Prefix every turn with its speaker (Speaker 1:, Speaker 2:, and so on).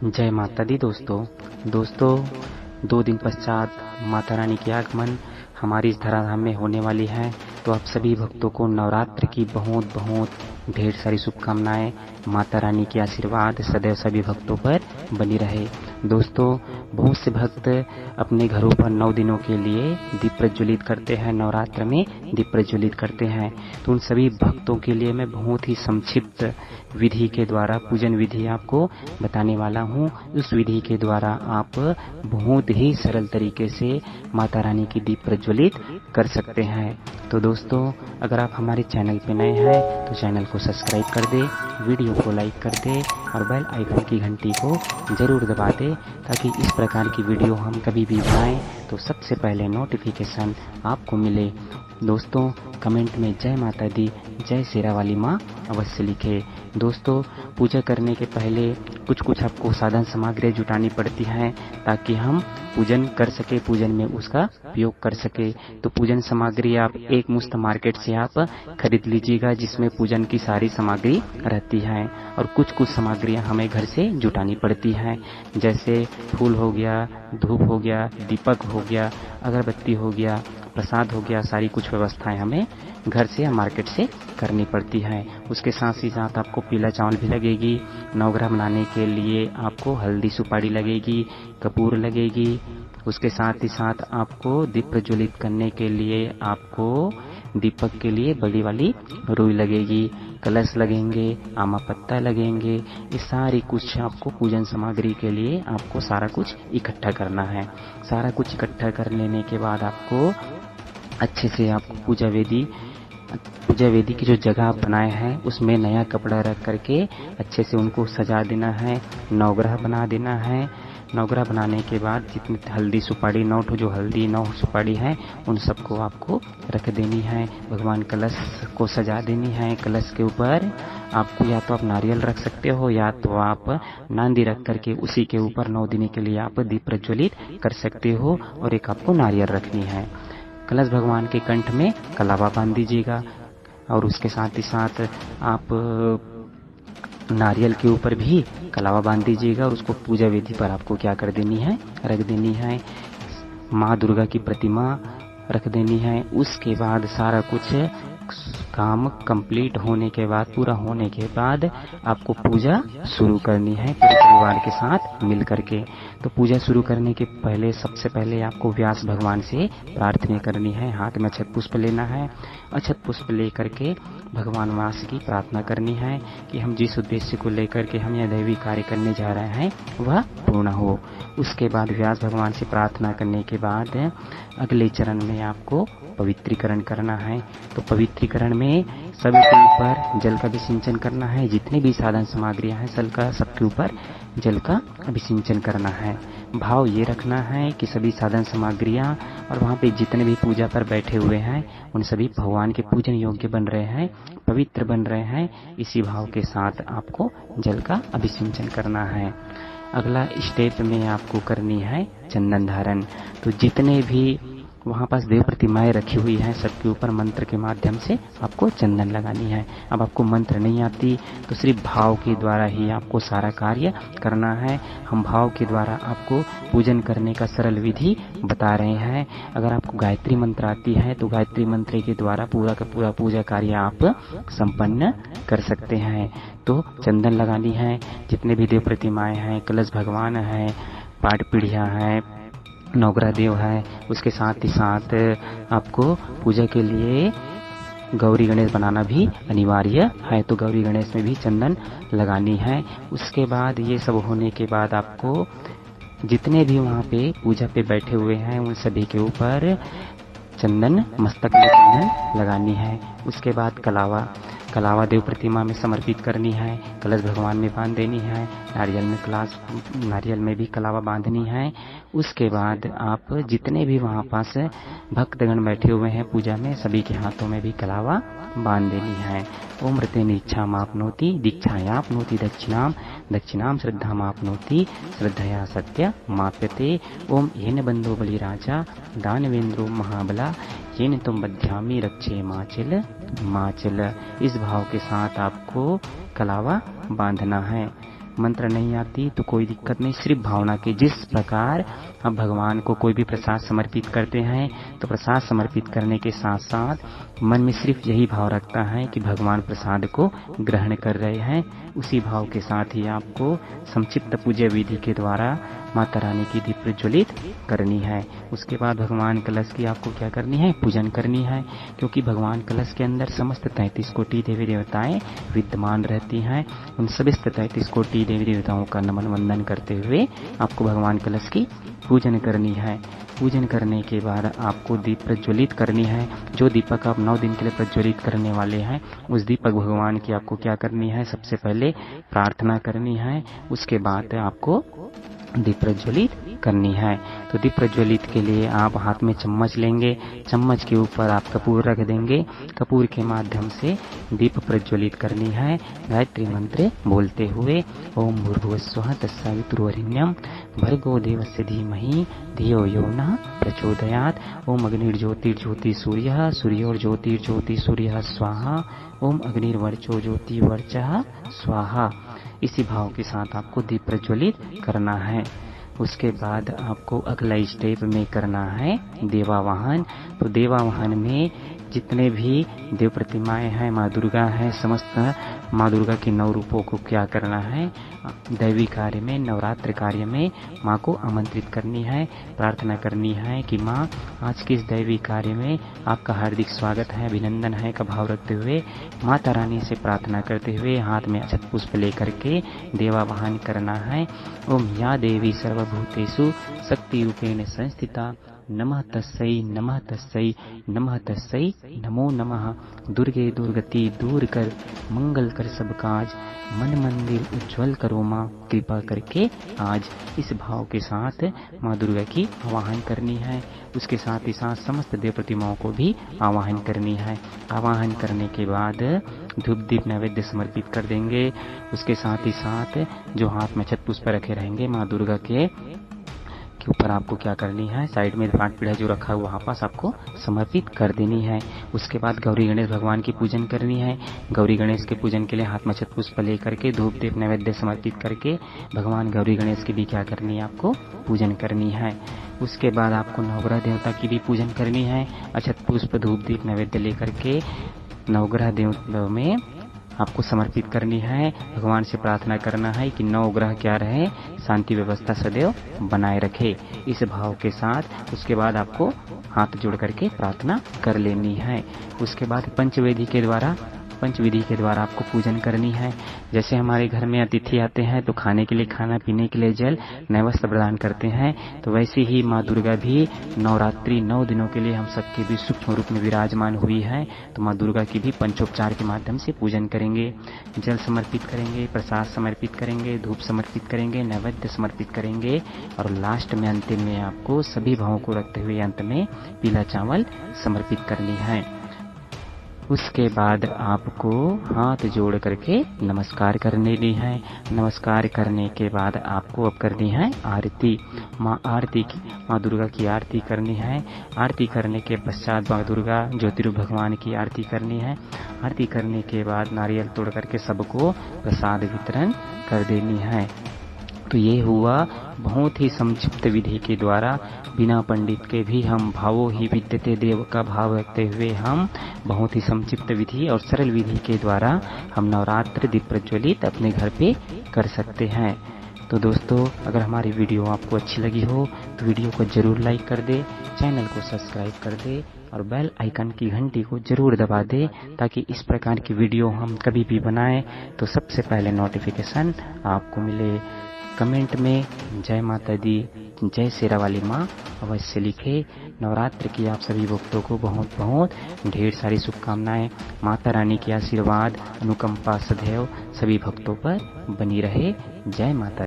Speaker 1: जय माता दी दोस्तों 2 दिन पश्चात माता रानी की आगमन हमारी इस धराधाम में होने वाली है। तो आप सभी भक्तों को नवरात्र की बहुत ढेर सारी शुभकामनाएं। माता रानी की आशीर्वाद सदैव सभी भक्तों पर बनी रहे। दोस्तों, बहुत से भक्त अपने घरों पर 9 दिनों के लिए दीप प्रज्वलित करते हैं, नवरात्र में दीप प्रज्वलित करते हैं। तो उन सभी भक्तों के लिए मैं बहुत ही संक्षिप्त विधि के द्वारा पूजन विधि आपको बताने वाला हूँ। उस विधि के द्वारा आप बहुत ही सरल तरीके से माता रानी की दीप प्रज्वलित कर सकते हैं। तो दोस्तों, अगर आप हमारे चैनल पे नए हैं तो चैनल को सब्सक्राइब कर दे, वीडियो को लाइक कर दे और बेल आइकन की घंटी को जरूर दबा दे, ताकि इस प्रकार की वीडियो हम कभी भी बनाएं तो सबसे पहले नोटिफिकेशन आपको मिले। दोस्तों, कमेंट में जय माता दी, जय शेरा वाली माँ अवश्य लिखे। दोस्तों, पूजा करने के पहले कुछ आपको साधन सामग्री जुटानी पड़ती हैं ताकि हम पूजन कर सके, पूजन में उसका उपयोग कर सके। तो पूजन सामग्री आप एक मुश्त मार्केट से आप खरीद लीजिएगा, जिसमें पूजन की सारी सामग्री रहती है। और कुछ सामग्रियां हमें घर से जुटानी पड़ती हैं, जैसे फूल हो गया, धूप हो गया, दीपक हो गया, अगरबत्ती हो गया, प्रसाद हो गया। सारी कुछ व्यवस्थाएं हमें घर से या मार्केट से करनी पड़ती है। उसके साथ ही साथ आपको पीला चावल भी लगेगी। नवग्रह बनाने के लिए आपको हल्दी सुपारी लगेगी, कपूर लगेगी। उसके साथ ही साथ आपको दीप प्रज्वलित करने के लिए आपको दीपक के लिए बड़ी वाली रुई लगेगी, कलश लगेंगे, आमा पत्ता लगेंगे। ये सारी कुछ आपको पूजन सामग्री के लिए आपको सारा कुछ इकट्ठा करना है। सारा कुछ इकट्ठा कर लेने के बाद आपको अच्छे से आपको पूजा वेदी की जो जगह आप बनाए हैं उसमें नया कपड़ा रख करके अच्छे से उनको सजा देना है। नवग्रह बना देना है। नवग्रह बनाने के बाद जितनी हल्दी सुपारी 9 जो हल्दी 9 सुपारी है उन सबको आपको रख देनी है। भगवान कलश को सजा देनी है। कलश के ऊपर आपको या तो आप नारियल रख सकते हो या तो आप नांदी रख करके उसी के ऊपर 9 दिन के लिए आप दीप प्रज्वलित कर सकते हो। और एक आपको नारियल रखनी है। कलश भगवान के कंठ में कलावा बांध दीजिएगा और उसके साथ ही साथ आप नारियल के ऊपर भी कलावा बांध दीजिएगा। और उसको पूजा विधि पर आपको क्या कर देनी है, रख देनी है। माँ दुर्गा की प्रतिमा रख देनी है। उसके बाद सारा कुछ काम कंप्लीट होने के बाद, पूरा होने के बाद आपको पूजा शुरू करनी है पूरे परिवार के साथ मिल करके। तो पूजा शुरू करने के पहले सबसे पहले आपको व्यास भगवान से प्रार्थना करनी है। हाथ में अक्षत पुष्प लेना है। अक्षत पुष्प लेकर के भगवान व्यास की प्रार्थना करनी है कि हम जिस उद्देश्य को लेकर के हम यह दैवी कार्य करने जा रहे हैं वह पूर्ण हो। उसके बाद व्यास भगवान से प्रार्थना करने के बाद अगले चरण में आपको पवित्रीकरण करना है। तो पवित्रीकरण में सभी के ऊपर जल का अभिसिंचन करना है। जितने भी साधन सामग्रियां हैं सबके ऊपर जल का अभिसिंचन करना है। भाव ये रखना है कि सभी साधन सामग्रियां और वहाँ पे जितने भी पूजा पर बैठे हुए हैं उन सभी भगवान के पूजन योग्य बन रहे हैं, पवित्र बन रहे हैं। इसी भाव के साथ आपको जल का अभिसिंचन करना है। अगला स्टेप में आपको करनी है चंदन धारण। तो जितने भी वहाँ पास देव प्रतिमाएं रखी हुई हैं सबके ऊपर मंत्र के माध्यम से आपको चंदन लगानी है। अब आपको मंत्र नहीं आती तो सिर्फ भाव के द्वारा ही आपको सारा कार्य करना है। हम भाव के द्वारा आपको पूजन करने का सरल विधि बता रहे हैं। अगर आपको गायत्री मंत्र आती है तो गायत्री मंत्र के द्वारा पूरा का पूरा पूजा कार्य आप संपन्न कर सकते हैं। तो चंदन लगानी है। जितने भी देव प्रतिमाएं हैं, कलश भगवान है, पाठ पीढ़ियाँ हैं, नवग्रह देव है, उसके साथ ही साथ आपको पूजा के लिए गौरी गणेश बनाना भी अनिवार्य है। तो गौरी गणेश में भी चंदन लगानी है। उसके बाद ये सब होने के बाद आपको जितने भी वहाँ पे पूजा पे बैठे हुए हैं उन सभी के ऊपर चंदन, मस्तक में चंदन लगानी है। उसके बाद कलावा देव प्रतिमा में समर्पित करनी है। कलश भगवान में बांध देनी है। नारियल में भी कलावा बांधनी है। उसके बाद आप जितने भी वहाँ पास भक्तगण बैठे हुए हैं पूजा में सभी के हाथों में भी कलावा बांध देनी है। ओम ऋतेन इच्छामाप्नोति दीक्षायाप्नोति दक्षिणाम श्रद्धामाप्नोति श्रद्धया सत्य माप्यते। ओम येन बंधो बलिराजा दानवेंद्रो महाबला येन तुम बध्यामी रक्षे माचल। इस भाव के साथ आपको कलावा बांधना है। मंत्र नहीं आती तो कोई दिक्कत नहीं, सिर्फ भावना के जिस प्रकार हम भगवान को कोई भी प्रसाद समर्पित करते हैं तो प्रसाद समर्पित करने के साथ साथ मन में सिर्फ यही भाव रखता है कि भगवान प्रसाद को ग्रहण कर रहे हैं। उसी भाव के साथ ही आपको संक्षिप्त पूजा विधि के द्वारा माता रानी की दीप प्रज्वलित करनी है। उसके बाद भगवान कलश की आपको क्या करनी है, पूजन करनी है, क्योंकि भगवान कलश के अंदर समस्त 33 कोटि देवी देवताएं विद्यमान रहती हैं। उन सभी 33 कोटि देवी देवताओं का नमन वंदन करते हुए आपको भगवान कलश की पूजन करनी है। पूजन करने के बाद आपको दीप प्रज्वलित करनी है। जो दीपक आप 9 दिन के लिए प्रज्वलित करने वाले हैं उस दीपक भगवान की आपको क्या करनी है, सबसे पहले प्रार्थना करनी है। उसके बाद आपको दीप प्रज्वलित करनी है। तो दीप प्रज्वलित के लिए आप हाथ में चम्मच लेंगे, चम्मच के ऊपर आप कपूर रख देंगे, कपूर के माध्यम से दीप प्रज्वलित करनी है गायत्री मंत्र बोलते हुए ओम भूर्भुवस्वः तत्सवितुर्वरेण्यं भर्गो देवस्य धीमहि धियो यो नः प्रचोदयात्। ओम अग्निर्ज्योतिर्ज्योति सूर्यः सूर्योर्ज्योतिर्ज्योति सूर्यः स्वाहा। ओम अग्निर्वर्चो ज्योति वर्चः स्वाहा। इसी भाव के साथ आपको दीप प्रज्वलित करना है। उसके बाद आपको अगला स्टेप में करना है देवावाहन। तो देवावाहन में जितने भी देव प्रतिमाएं हैं, माँ दुर्गा है, समस्त माँ दुर्गा के 9 रूपों को क्या करना है, दैवी कार्य में, नवरात्र कार्य में माँ को आमंत्रित करनी है। प्रार्थना करनी है कि माँ आज के इस दैवी कार्य में आपका हार्दिक स्वागत है, अभिनंदन है का भाव रखते हुए माता रानी से प्रार्थना करते हुए हाथ में अक्षत पुष्प लेकर के देवावाहन करना है। ओम या देवी सर्वभूतेषु शक्ति रूपेण संस्थिता नमः तस्सै नमः तस्सै नमः तस्सै नमो नमः। दुर्गे दुर्गति दूर कर मंगल कर सब काज, मन मंदिर उज्जवल करो माँ कृपा करके आज। इस भाव के साथ माँ दुर्गा की आवाहन करनी है। उसके साथ ही साथ समस्त देव प्रतिमाओं को भी आवाहन करनी है। आवाहन करने के बाद धूप दीप नैवेद्य समर्पित कर देंगे। उसके साथ ही साथ जो हाथ में अक्षत पुष्प रखे रहेंगे माँ दुर्गा के ऊपर आपको क्या करनी है, साइड में पाठ पीढ़ा जो रखा हुआ वहाँ पास आपको समर्पित कर देनी है। उसके बाद गौरी गणेश भगवान की पूजन करनी है। गौरी गणेश के पूजन के लिए हाथ में अक्षत पुष्प लेकर के धूप दीप नैवेद्य समर्पित करके भगवान गौरी गणेश की भी क्या करनी है, आपको पूजन करनी है। उसके बाद आपको नवग्रह देवता की भी पूजन करनी है। अक्षत पुष्प धूप दीप नैवेद्य लेकर के नवग्रह देवता में आपको समर्पित करनी है। भगवान से प्रार्थना करना है कि 9 ग्रह क्या रहे, शांति व्यवस्था सदैव बनाए रखे। इस भाव के साथ उसके बाद आपको हाथ जोड़ करके प्रार्थना कर लेनी है। उसके बाद पंचविधि के द्वारा आपको पूजन करनी है। जैसे हमारे घर में अतिथि आते हैं तो खाने के लिए खाना, पीने के लिए जल, नैवेद्य प्रदान करते हैं, तो वैसे ही माँ दुर्गा भी नवरात्रि 9 दिनों के लिए हम सबके भी सूक्ष्म रूप में विराजमान हुई है। तो माँ दुर्गा की भी पंचोपचार के माध्यम से पूजन करेंगे, जल समर्पित करेंगे, प्रसाद समर्पित करेंगे, धूप समर्पित करेंगे, नैवेद्य समर्पित करेंगे और लास्ट में अंतिम में आपको सभी भावों को रखते हुए अंत में पीला चावल समर्पित करनी है। उसके बाद आपको हाथ जोड़ करके नमस्कार कर लेनी है। नमस्कार करने के बाद आपको अब करनी है आरती। माँ दुर्गा की आरती करनी है। आरती करने के पश्चात माँ दुर्गा ज्योतिरूप भगवान की आरती करनी है। आरती करने के बाद नारियल तोड़ करके सबको प्रसाद वितरण कर देनी है। तो ये हुआ बहुत ही संक्षिप्त विधि के द्वारा, बिना पंडित के भी हम भावो ही विद्यते देव का भाव रखते हुए हम बहुत ही संक्षिप्त विधि और सरल विधि के द्वारा हम नवरात्र दीप प्रज्वलित अपने घर पे कर सकते हैं। तो दोस्तों, अगर हमारी वीडियो आपको अच्छी लगी हो तो वीडियो को जरूर लाइक कर दे, चैनल को सब्सक्राइब कर दे और बेल आइकन की घंटी को जरूर दबा दे, ताकि इस प्रकार की वीडियो हम कभी भी बनाएं तो सबसे पहले नोटिफिकेशन आपको मिले। कमेंट में जय माता दी, जय शेरावाली माँ अवश्य लिखे। नवरात्र की आप सभी भक्तों को बहुत बहुत ढेर सारी शुभकामनाएं। माता रानी की आशीर्वाद अनुकंपा सदैव सभी भक्तों पर बनी रहे। जय माता।